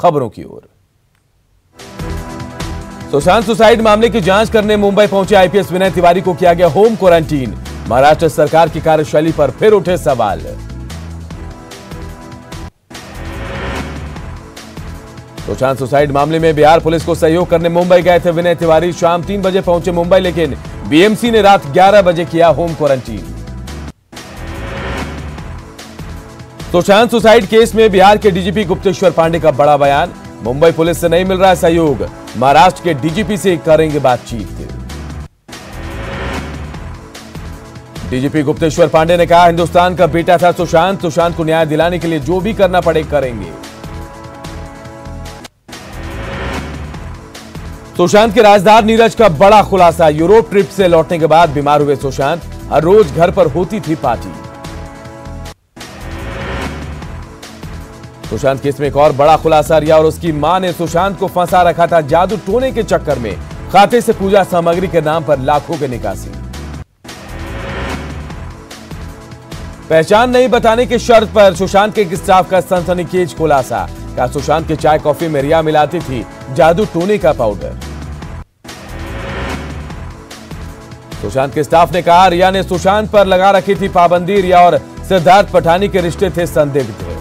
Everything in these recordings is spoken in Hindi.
खबरों की ओर। सुशांत सुसाइड मामले की जांच करने मुंबई पहुंचे आईपीएस विनय तिवारी को किया गया होम क्वारंटीन। महाराष्ट्र सरकार की कार्यशैली पर फिर उठे सवाल। सुशांत सुसाइड मामले में बिहार पुलिस को सहयोग करने मुंबई गए थे विनय तिवारी। शाम 3 बजे पहुंचे मुंबई, लेकिन बीएमसी ने रात 11 बजे किया home quarantine. Sushant suicide case में बिहार के डीजीपी गुप्तेश्वर पांडे का बड़ा बयान। मुंबई पुलिस से नहीं मिल रहा सहयोग, महाराष्ट्र के डीजीपी से करेंगे बातचीत। डीजीपी गुप्तेश्वर पांडे ने कहा, हिंदुस्तान का बेटा था सुशांत को न्याय दिलाने के लिए जो भी करना पड़े करेंगे। सुशांत के राजदार नीरज का बड़ा खुलासा। यूरोप ट्रिप से लौटने के बाद बीमार हुए सुशांत, हर रोज घर पर होती थी पार्टी। सुशांत केस में एक और बड़ा खुलासा। रिया और उसकी मां ने सुशांत को फंसा रखा था जादू टोने के चक्कर में। खाते से पूजा सामग्री के नाम पर लाखों की निकासी। पहचान नहीं बताने की शर्त पर सुशांत के स्टाफ का सनसनीखेज खुलासा। कहा, सुशांत के चाय कॉफी में रिया मिलाती थी जादू टोने का पाउडर। सुशांत के स्टाफ ने कहा, रिया ने सुशांत पर लगा रखी थी पाबंदी। रिया और सिद्धार्थ पठानी के रिश्ते थे संदिग्ध।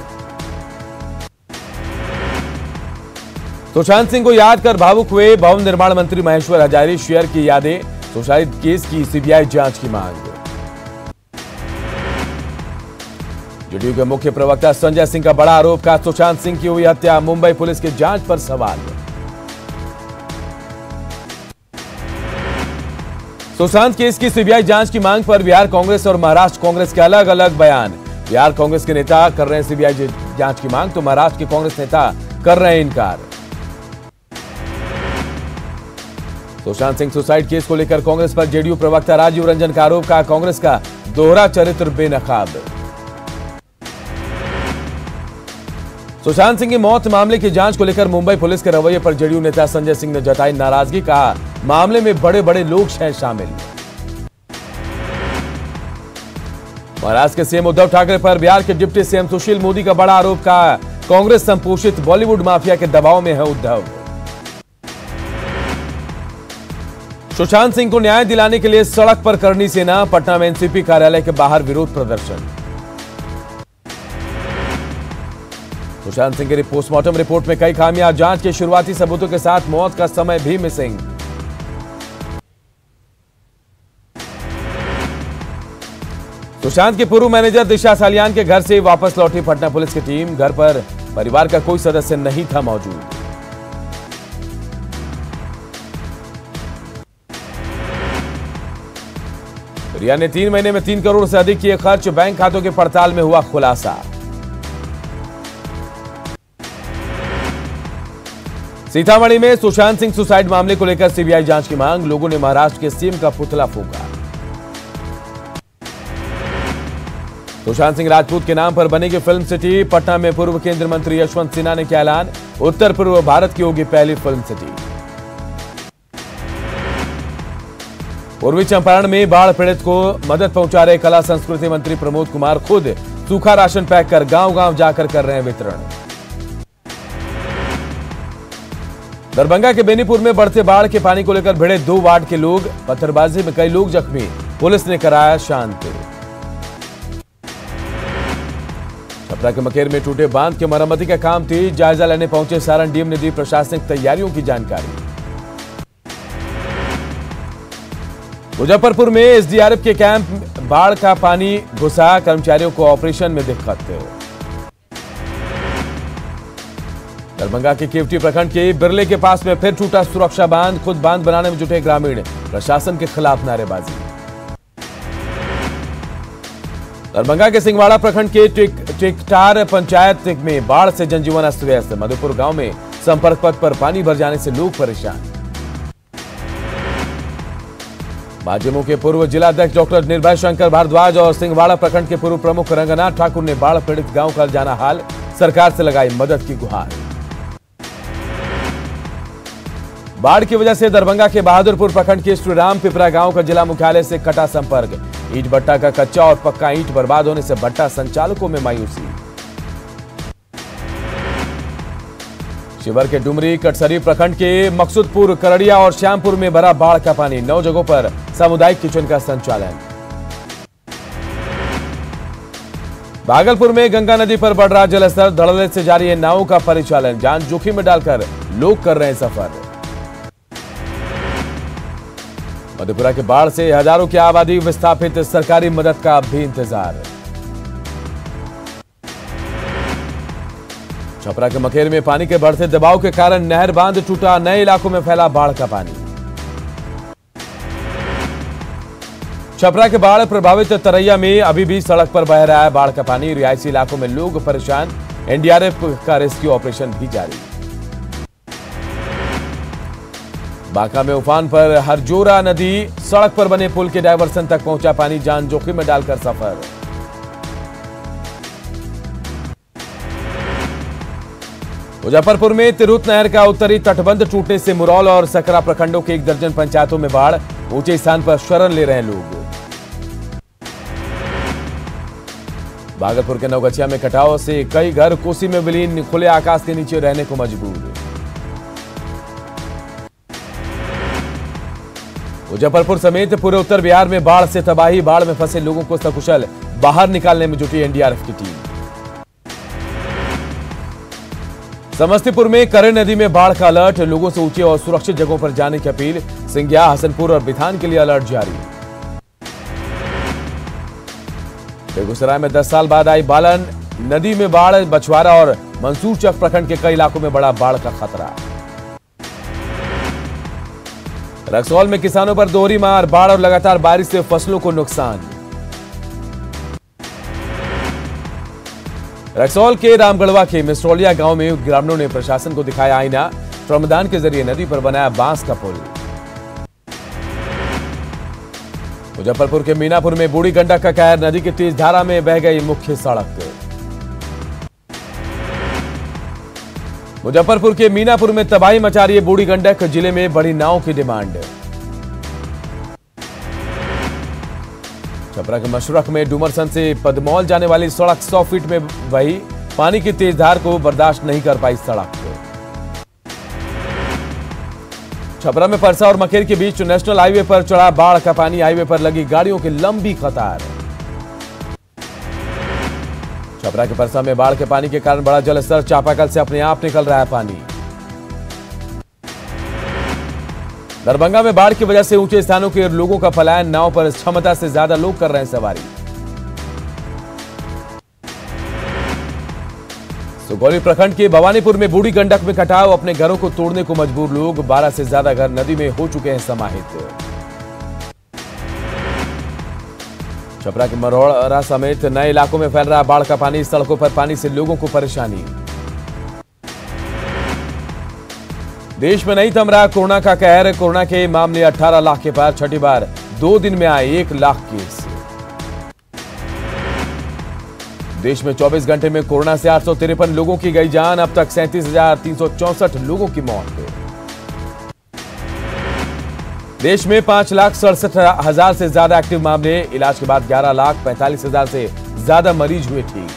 सुशांत सिंह को याद कर भावुक हुए भवन निर्माण मंत्री महेश्वर हजारी। शेयर की यादें, सुसाइड केस की सीबीआई जांच की मांग। जेडीयू के मुख्य प्रवक्ता संजय सिंह का बड़ा आरोप। का सुशांत सिंह की हुई हत्या, मुंबई पुलिस की जांच पर सवाल। सुशांत केस की सीबीआई जांच की मांग पर बिहार कांग्रेस और महाराष्ट्र कांग्रेस के अलग अलग बयान। बिहार कांग्रेस के नेता कर रहे हैं सीबीआई जांच की मांग, तो महाराष्ट्र के कांग्रेस नेता कर रहे हैं इनकार। सुशांत सिंह सुसाइड केस को लेकर कांग्रेस पर जेडीयू प्रवक्ता राजीव रंजन का आरोप। का कांग्रेस का दोहरा चरित्र बेनकाब। सुशांत सिंह की मौत मामले की जांच को लेकर मुंबई पुलिस के रवैये पर जेडीयू नेता संजय सिंह ने जताई नाराजगी। कहा, मामले में बड़े बड़े लोग हैं शामिल। महाराष्ट्र के सीएम उद्धव ठाकरे पर बिहार के डिप्टी सीएम सुशील मोदी का बड़ा आरोप। का कांग्रेस संपोषित बॉलीवुड माफिया के दबाव में है उद्धव। सुशांत सिंह को न्याय दिलाने के लिए सड़क पर करनी सेना। पटना में एनसीपी कार्यालय के बाहर विरोध प्रदर्शन। सुशांत सिंह की पोस्टमार्टम रिपोर्ट में कई खामियां। जांच के शुरुआती सबूतों के साथ मौत का समय भी मिसिंग। सुशांत के पूर्व मैनेजर दिशा सालियान के घर से वापस लौटी पटना पुलिस की टीम। घर पर परिवार का कोई सदस्य नहीं था मौजूद। रिया ने 3 महीने में 3 करोड़ से अधिक किए खर्च। बैंक खातों की पड़ताल में हुआ खुलासा। सीतामढ़ी में सुशांत सिंह सुसाइड मामले को लेकर सीबीआई जांच की मांग। लोगों ने महाराष्ट्र के सीएम का पुतला फूंका। सुशांत सिंह राजपूत के नाम पर बनेगी फिल्म सिटी। पटना में पूर्व केंद्रीय मंत्री यशवंत सिन्हा ने किया ऐलान। उत्तर पूर्व भारत की होगी पहली फिल्म सिटी। पूर्वी चंपारण में बाढ़ पीड़ित को मदद पहुंचा रहे कला संस्कृति मंत्री प्रमोद कुमार खुद सूखा राशन पैक कर गांव-गांव जाकर कर रहे हैं वितरण। दरभंगा के बेनीपुर में बढ़ते बाढ़ के पानी को लेकर भिड़े 2 वार्ड के लोग। पत्थरबाजी में कई लोग जख्मी, पुलिस ने कराया शांत। छपरा के मकेर में टूटे बांध की मरम्मती का काम तेज। जायजा लेने पहुंचे सारण डीएम ने दी प्रशासनिक तैयारियों की जानकारी। मुजफ्फरपुर में एसडीआरएफ के कैंप बाढ़ का पानी घुसा। कर्मचारियों को ऑपरेशन में दिक्कत। दरभंगा के केवटी प्रखंड के बिरले के पास में फिर टूटा सुरक्षा बांध। खुद बांध बनाने में जुटे ग्रामीण, प्रशासन के खिलाफ नारेबाजी। दरभंगा के सिंहवाड़ा प्रखंड के टिकटार पंचायत में बाढ़ से जनजीवन अस्त व्यस्त। मधुपुर गांव में संपर्क पथ पर पानी भर जाने से लोग परेशान। भाजपा के पूर्व जिलाध्यक्ष डॉक्टर निर्भय शंकर भारद्वाज और सिंहवाड़ा प्रखंड के पूर्व प्रमुख रंगनाथ ठाकुर ने बाढ़ पीड़ित गांव का जाना हाल। सरकार से लगाई मदद की गुहार। बाढ़ की वजह से दरभंगा के बहादुरपुर प्रखंड के श्रीराम पिपरा गांव का जिला मुख्यालय से कटा संपर्क। ईंट भट्टा का कच्चा और पक्का ईंट बर्बाद होने से भट्टा संचालकों में मायूसी। शिवहर के डुमरी कटसरी प्रखंड के मकसूदपुर, करड़िया और श्यामपुर में भरा बाढ़ का पानी। 9 जगहों पर सामुदायिक किचन का संचालन। भागलपुर में गंगा नदी पर बढ़ रहा जलस्तर, धड़ल्ले से जारी है नावों का परिचालन। जान जोखिम में डालकर लोग कर रहे हैं सफर। मधेपुरा के बाढ़ से हजारों की आबादी विस्थापित, सरकारी मदद का भी इंतजार। छपरा के मखेर में पानी के बढ़ते दबाव के कारण नहर बांध टूटा, नए इलाकों में फैला बाढ़ का पानी। छपरा के बाढ़ प्रभावित तरैया में अभी भी सड़क पर बह रहा है बाढ़ का पानी। रिहायशी इलाकों में लोग परेशान, एनडीआरएफ का रेस्क्यू ऑपरेशन भी जारी। बांका में उफान पर हरजोरा नदी, सड़क पर बने पुल के डायवर्सन तक पहुंचा पानी। जान जोखिम में डालकर सफर। मुजफ्फरपुर में तिरहुत नहर का उत्तरी तटबंध टूटने से मुरौल और सकरा प्रखंडों के 1 दर्जन पंचायतों में बाढ़। ऊंचे स्थान पर शरण ले रहे हैं लोग। भागलपुर के नवगछिया में कटाव से कई घर कोसी में विलीन, खुले आकाश के नीचे रहने को मजबूर। मुजफ्फरपुर समेत पूरे उत्तर बिहार में बाढ़ से तबाही। बाढ़ में फंसे लोगों को सकुशल बाहर निकालने में जुटी एनडीआरएफ की टीम। समस्तीपुर में करें नदी में बाढ़ का अलर्ट, लोगों से ऊंचे और सुरक्षित जगहों पर जाने की अपील। सिंघिया, हसनपुर और बिथान के लिए अलर्ट जारी। बेगूसराय में 10 साल बाद आई बालन नदी में बाढ़, बछवाड़ा और मंसूरचक प्रखंड के कई इलाकों में बड़ा बाढ़ का खतरा। रक्सौल में किसानों पर दोहरी मार, बाढ़ और लगातार बारिश से फसलों को नुकसान। रक्सौल के रामगढ़वा के मिस्ट्रोलिया गांव में ग्रामीणों ने प्रशासन को दिखाया आईना। श्रमदान के जरिए नदी पर बनाया बांस का पुल। मुजफ्फरपुर के मीनापुर में बूढ़ी गंडक का कहर, नदी की तेज धारा में बह गई मुख्य सड़क। मुजफ्फरपुर के मीनापुर में तबाही मचा रही है बूढ़ी गंडक, जिले में बड़ी नाव की डिमांड। छपरा के मशरक में डुमरसन से पदमौल जाने वाली सड़क 100 फीट में बही, पानी की तेज धार को बर्दाश्त नहीं कर पाई सड़क। छपरा में परसा और मखेर के बीच नेशनल हाईवे पर चढ़ा बाढ़ का पानी, हाईवे पर लगी गाड़ियों की लंबी कतार। छपरा के परसा में बाढ़ के पानी के कारण बड़ा जलस्तर, चापाकल से अपने आप निकल रहा है पानी। दरभंगा में बाढ़ की वजह से ऊंचे स्थानों के लोगों का पलायन, नाव पर क्षमता से ज्यादा लोग कर रहे हैं सवारी। सुगौली प्रखंड के भवानीपुर में बूढ़ी गंडक में कटाव, अपने घरों को तोड़ने को मजबूर लोग। 12 से ज्यादा घर नदी में हो चुके हैं समाहित। छपरा के मरोड़ा समेत नए इलाकों में फैल रहा बाढ़ का पानी, सड़कों पर पानी से लोगों को परेशानी। देश में नहीं थम रहा कोरोना का कहर, कोरोना के मामले 18 लाख के पार, छठी बार 2 दिन में आए 1 लाख केस। देश में 24 घंटे में कोरोना से 853 लोगों की गई जान, अब तक 37,364 लोगों की मौत। देश में 5,67,000 से ज्यादा एक्टिव मामले, इलाज के बाद 11,45,000 से ज्यादा मरीज हुए ठीक।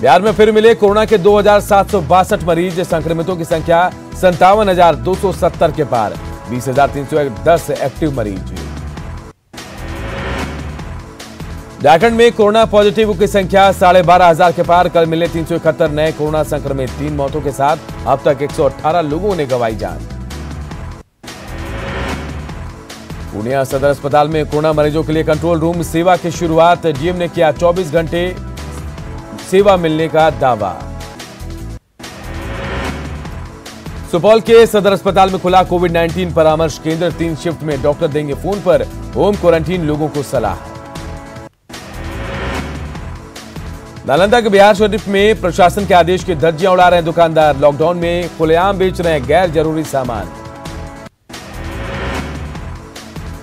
बिहार में फिर मिले कोरोना के 2,762 मरीज, संक्रमितों की संख्या 57,270 के पार, 20,310 एक्टिव मरीज। झारखंड में कोरोना पॉजिटिव की संख्या 12,500 के पार, कल मिले 371 नए कोरोना संक्रमित, 3 मौतों के साथ अब तक 118 लोगों ने गंवाई जान। पूर्णिया सदर अस्पताल में कोरोना मरीजों के लिए कंट्रोल रूम सेवा की शुरुआत, डीएम ने किया 24 घंटे सेवा मिलने का दावा। सुपौल के सदर अस्पताल में खुला कोविड-19 परामर्श केंद्र, 3 शिफ्ट में डॉक्टर देंगे फोन पर होम क्वारंटीन लोगों को सलाह। नालंदा के बिहार शरीफ में प्रशासन के आदेश की धज्जियां उड़ा रहे हैं दुकानदार, लॉकडाउन में खुलेआम बेच रहे हैं गैर जरूरी सामान।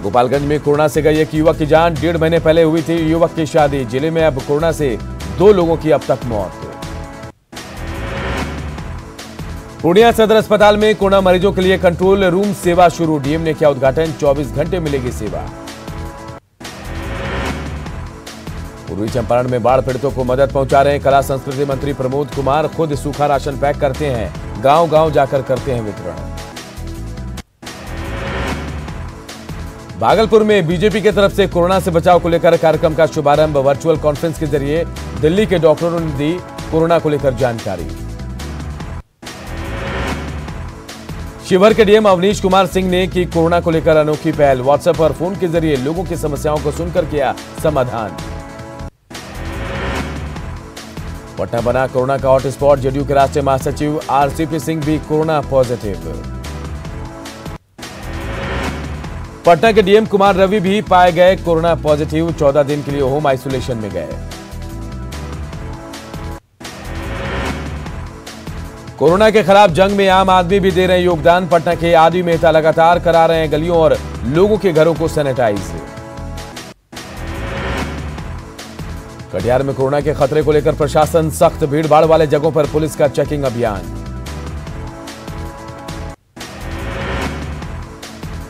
गोपालगंज में कोरोना से गई एक युवक की जान, 1.5 महीने पहले हुई थी युवक की शादी, जिले में अब कोरोना से 2 लोगों की अब तक मौत। पूर्णिया सदर अस्पताल में कोरोना मरीजों के लिए कंट्रोल रूम सेवा शुरू, डीएम ने किया उद्घाटन, 24 घंटे मिलेगी सेवा। पूर्वी चंपारण में बाढ़ पीड़ितों को मदद पहुंचा रहे हैं कला संस्कृति मंत्री प्रमोद कुमार। खुद सूखा राशन पैक करते हैं, गांव-गांव जाकर करते हैं वितरण। भागलपुर में बीजेपी की तरफ से कोरोना से बचाव को लेकर कार्यक्रम का शुभारंभ वर्चुअल कॉन्फ्रेंस के जरिए दिल्ली के डॉक्टरों ने दी कोरोना को लेकर जानकारी। शिवहर के डीएम अवनीश कुमार सिंह ने की कोरोना को लेकर अनोखी पहल। व्हाट्सएप और फोन के जरिए लोगों की समस्याओं को सुनकर किया समाधान। पटना बना कोरोना का हॉटस्पॉट। जेडीयू के राष्ट्रीय महासचिव आरसीपी सिंह भी कोरोना पॉजिटिव। पटना के डीएम कुमार रवि भी पाए गए कोरोना पॉजिटिव। 14 दिन के लिए होम आइसोलेशन में गए। कोरोना के खिलाफ जंग में आम आदमी भी दे रहे हैं योगदान। पटना के आदि मेहता लगातार करा रहे हैं गलियों और लोगों के घरों को सैनिटाइज। कटिहार में कोरोना के खतरे को लेकर प्रशासन सख्त। भीड़भाड़ वाले जगहों पर पुलिस का चेकिंग अभियान।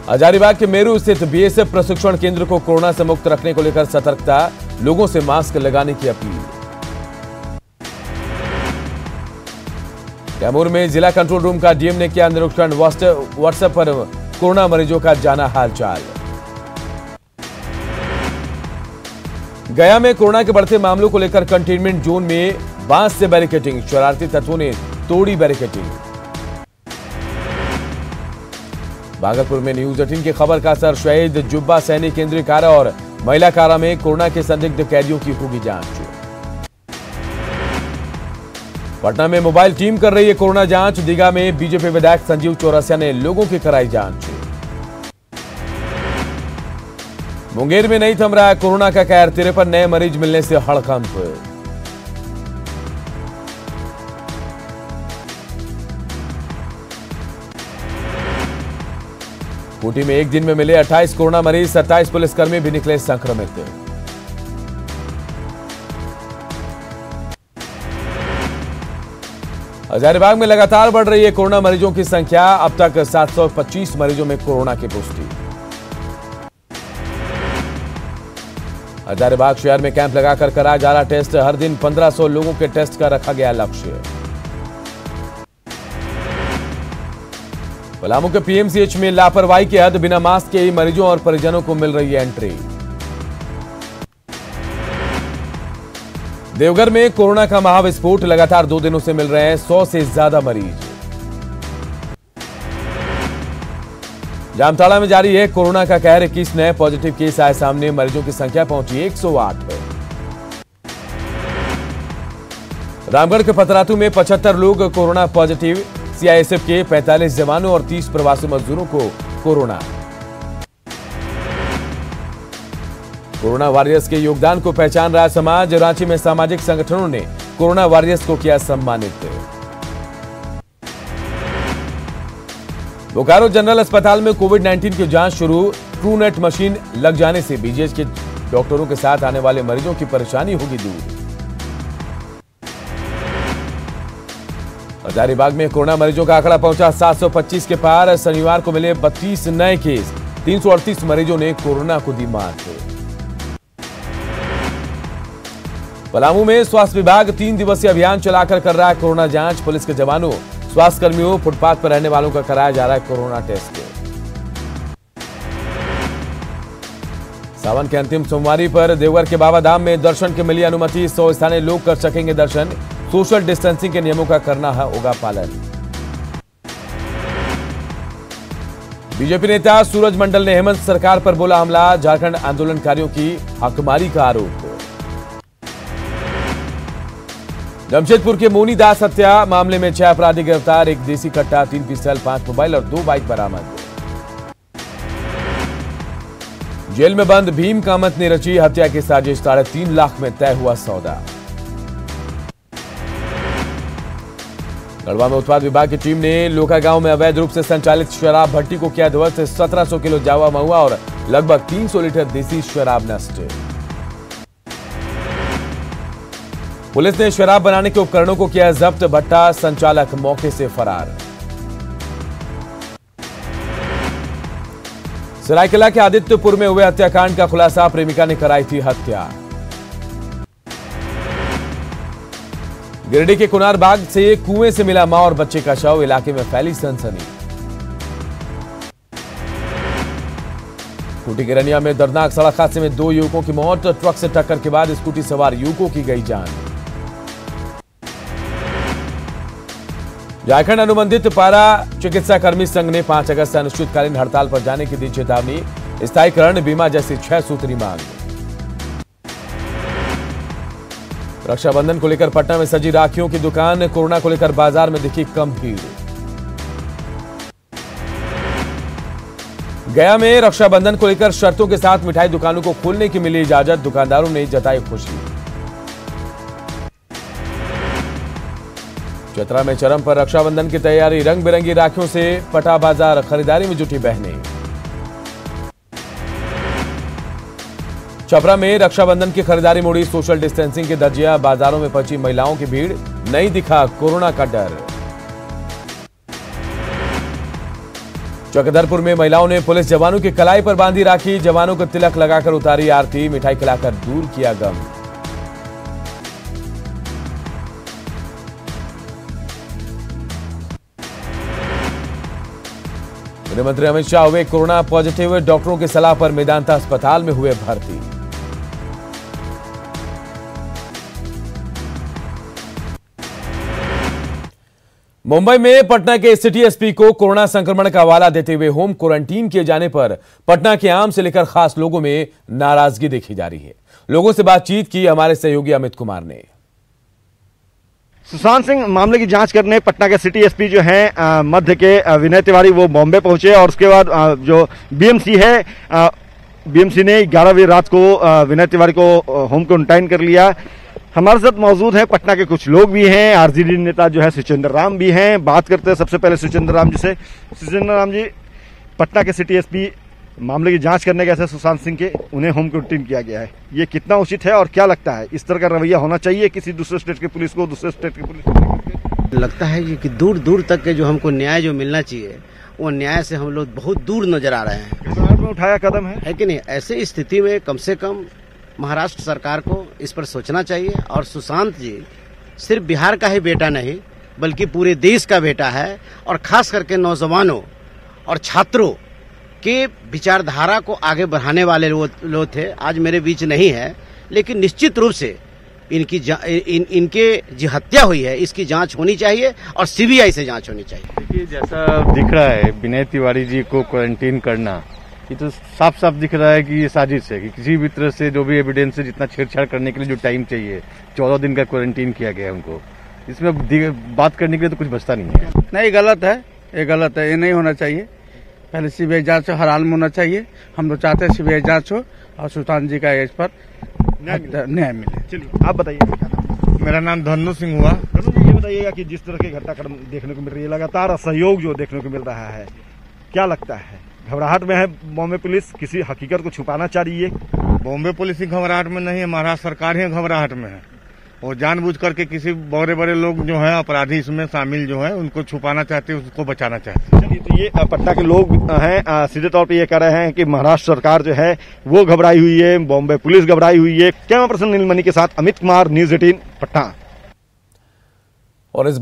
हजारीबाग के मेरू स्थित बीएसएफ प्रशिक्षण केंद्र को कोरोना से मुक्त रखने को लेकर सतर्कता। लोगों से मास्क लगाने की अपील। कैमूर में जिला कंट्रोल रूम का डीएम ने किया निरीक्षण। व्हाट्सएप पर कोरोना मरीजों का जाना हालचाल। गया में कोरोना के बढ़ते मामलों को लेकर कंटेनमेंट जोन में बांस से बैरिकेडिंग। शरारती तत्वों ने तोड़ी बैरिकेडिंग। भागलपुर में न्यूज 18 की खबर का असर। शहीद जुब्बा सैनिक केंद्रीय कारा और महिला कारा में कोरोना के संदिग्ध कैदियों की होगी जांच। पटना में मोबाइल टीम कर रही है कोरोना जांच। दीघा में बीजेपी विधायक संजीव चौरसिया ने लोगों की कराई जांच। मुंगेर में नहीं थम रहा है कोरोना का कहर। 53 नए मरीज मिलने से हड़कंप। खूंटी में एक दिन में मिले 28 कोरोना मरीज। 27 पुलिसकर्मी भी निकले संक्रमित। हजारीबाग में लगातार बढ़ रही है कोरोना मरीजों की संख्या। अब तक 725 मरीजों में कोरोना की पुष्टि। हजारीबाग शहर में कैंप लगाकर कराया जा रहा टेस्ट। हर दिन 1500 लोगों के टेस्ट का रखा गया लक्ष्य। पलामू के पीएमसीएच में लापरवाही की हद। बिना मास्क के ही मरीजों और परिजनों को मिल रही है एंट्री। देवघर में कोरोना का महाविस्फोट। लगातार 2 दिनों से मिल रहे हैं 100 से ज्यादा मरीज। जामताड़ा में जारी है कोरोना का कहर। 21 नए पॉजिटिव केस आए सामने। मरीजों की संख्या पहुंची 108। रामगढ़ के पतरातू में 75 लोग कोरोना पॉजिटिव। सीआईएसएफ के 45 जवानों और 30 प्रवासी मजदूरों को कोरोना। कोरोना वॉरियर्स के योगदान को पहचान रहा समाज। रांची में सामाजिक संगठनों ने कोरोना वॉरियर्स को किया सम्मानित। बोकारो जनरल अस्पताल में कोविड-19 की जांच शुरू। ट्रूनेट मशीन लग जाने से बीजीएच के डॉक्टरों के साथ आने वाले मरीजों की परेशानी होगी दूर। हजारीबाग में कोरोना मरीजों का आंकड़ा पहुंचा 725 के पार। शनिवार को मिले 32 नए केस। 338 मरीजों ने कोरोना को दी मात। पलामू में स्वास्थ्य विभाग 3 दिवसीय अभियान चलाकर कर रहा है कोरोना जांच। पुलिस के जवानों, स्वास्थ्य कर्मियों, फुटपाथ पर रहने वालों का कराया जा रहा है कोरोना टेस्ट। सावन के अंतिम सोमवारी पर देवघर के बाबा धाम में दर्शन की मिली अनुमति। 100 स्थानीय लोग कर सकेंगे दर्शन। सोशल डिस्टेंसिंग के नियमों का करना होगा पालन। बीजेपी नेता सूरज मंडल ने हेमंत सरकार पर बोला हमला। झारखंड आंदोलनकारियों की हकमारी का आरोप। जमशेदपुर के मोनी दास हत्या मामले में 6 अपराधी गिरफ्तार। 1 देसी कट्टा, 3 पिस्टल, 5 मोबाइल और 2 बाइक बरामद। जेल में बंद भीम कामत ने रची हत्या की साजिश। 3.5 लाख में तय हुआ सौदा। गढ़वा में उत्पाद विभाग की टीम ने लोका गांव में अवैध रूप से संचालित शराब भट्टी को किया ध्वस्त। 1700 किलो जावा महुआ और लगभग 300 लीटर देसी शराब नष्ट। पुलिस ने शराब बनाने के उपकरणों को किया जब्त। भट्टा संचालक मौके से फरार। सरायकेला के आदित्यपुर में हुए हत्याकांड का खुलासा। प्रेमिका ने कराई थी हत्या। गिरिडीह के कुनार बाग से कुएं से मिला मां और बच्चे का शव, इलाके में फैली सनसनी। स्कूटी के रनिया में दर्दनाक सड़क हादसे में 2 युवकों की मौत, ट्रक से टक्कर के बाद स्कूटी सवार युवकों की गई जान। झारखंड अनुबंधित पारा चिकित्सा कर्मी संघ ने 5 अगस्त से अनिश्चितकालीन हड़ताल पर जाने की दी चेतावनी, स्थायीकरण, बीमा जैसी 6 सूत्री मांग। रक्षाबंधन को लेकर पटना में सजी राखियों की दुकान, कोरोना को लेकर बाजार में दिखी कम भीड़। गया में रक्षाबंधन को लेकर शर्तों के साथ मिठाई दुकानों को खोलने की मिली इजाजत, दुकानदारों ने जताई खुशी। चतरा में चरम पर रक्षाबंधन की तैयारी, रंग बिरंगी राखियों से पटा बाजार, खरीदारी में जुटी बहनें। छपरा में रक्षाबंधन की खरीदारी मोड़ी, सोशल डिस्टेंसिंग के दर्जिया, बाजारों में पहुंची महिलाओं की भीड़, नहीं दिखा कोरोना का डर। चक्रधरपुर में महिलाओं ने पुलिस जवानों की कलाई पर बांधी राखी, जवानों को तिलक लगाकर उतारी आरती, मिठाई खिलाकर दूर किया गम। गृहमंत्री अमित शाह हुए कोरोना पॉजिटिव, डॉक्टरों की सलाह पर मेदांता अस्पताल में हुए भर्ती। मुंबई में पटना के सिटी एसपी को कोरोना संक्रमण का हवाला देते हुए होम क्वारंटीन किए जाने पर पटना के आम से लेकर खास लोगों में नाराजगी देखी जा रही है। लोगों से बातचीत की हमारे सहयोगी अमित कुमार ने। सुशांत सिंह मामले की जांच करने पटना के सिटी एसपी जो हैं मध्य के विनय तिवारी, वो बॉम्बे पहुंचे और उसके बाद जो बीएमसी है, बीएमसी ने 11 बजे रात को विनय तिवारी को होम क्वारंटाइन कर लिया। हमारे साथ मौजूद हैं पटना के कुछ लोग भी हैं, आरजेडी नेता जो है सुचेंद्र राम भी हैं। बात करते हैं सबसे पहले सुचेंद्र राम जी से। सुचेंद्र राम जी, पटना के सिटी एसपी मामले की जांच करने गए थे सुशांत सिंह के, उन्हें होम क्वारंटीन किया गया है, ये कितना उचित है और क्या लगता है इस तरह का रवैया होना चाहिए किसी दूसरे स्टेट की पुलिस को दूसरे स्टेट की पुलिस को? लगता है कि दूर दूर तक के जो हमको न्याय जो मिलना चाहिए वो न्याय से हम लोग बहुत दूर नजर आ रहे हैं। में उठाया कदम है कि नहीं? ऐसे स्थिति में कम से कम महाराष्ट्र सरकार को इस पर सोचना चाहिए। और सुशांत जी सिर्फ बिहार का ही बेटा नहीं बल्कि पूरे देश का बेटा है, और खास करके नौजवानों और छात्रों के विचारधारा को आगे बढ़ाने वाले लोग थे। आज मेरे बीच नहीं है, लेकिन निश्चित रूप से इनके जो हत्या हुई है इसकी जांच होनी चाहिए और सीबीआई से जांच होनी चाहिए। देखिए, जैसा दिख रहा है विनय तिवारी जी को क्वारंटीन करना, ये तो साफ साफ दिख रहा है कि ये साजिश है कि किसी भी तरह से जो भी एविडेंस है, जितना छेड़छाड़ करने के लिए जो टाइम चाहिए, 14 दिन का क्वारंटीन किया गया है उनको, इसमें बात करने के लिए तो कुछ बचता नहीं है। नहीं, गलत है, ये गलत है, ये नहीं होना चाहिए। पहले सीबीआई जांच हर हाल में होना चाहिए। हम लोग चाहते हैं सीबीआई जांच हो और सुशांत जी का इस पर न्याय मिले। चलिए आप बताइए। मेरा नाम धन्नू सिंह हुआ। धन्नू जी, ये बताइएगा कि जिस तरह के घटनाक्रम देखने को मिल रही है, लगातार असहयोग जो देखने को मिल रहा है, क्या लगता है? घबराहट में है बॉम्बे पुलिस, किसी हकीकत को छुपाना चाह रही है? बॉम्बे पुलिस ही घबराहट में नहीं है, महाराष्ट्र सरकार ही घबराहट में है। और जानबूझ करके किसी बड़े बड़े लोग जो हैं अपराधी इसमें शामिल जो हैं उनको छुपाना चाहते हैं, उसको बचाना चाहते हैं। चलिए, तो ये पटना के लोग हैं सीधे तौर पे ये कह रहे हैं कि महाराष्ट्र सरकार जो है वो घबराई हुई है, बॉम्बे पुलिस घबराई हुई है। कैमरा पर्सन नीलमणि के साथ अमित कुमार, न्यूज़ 18 पटना। और इस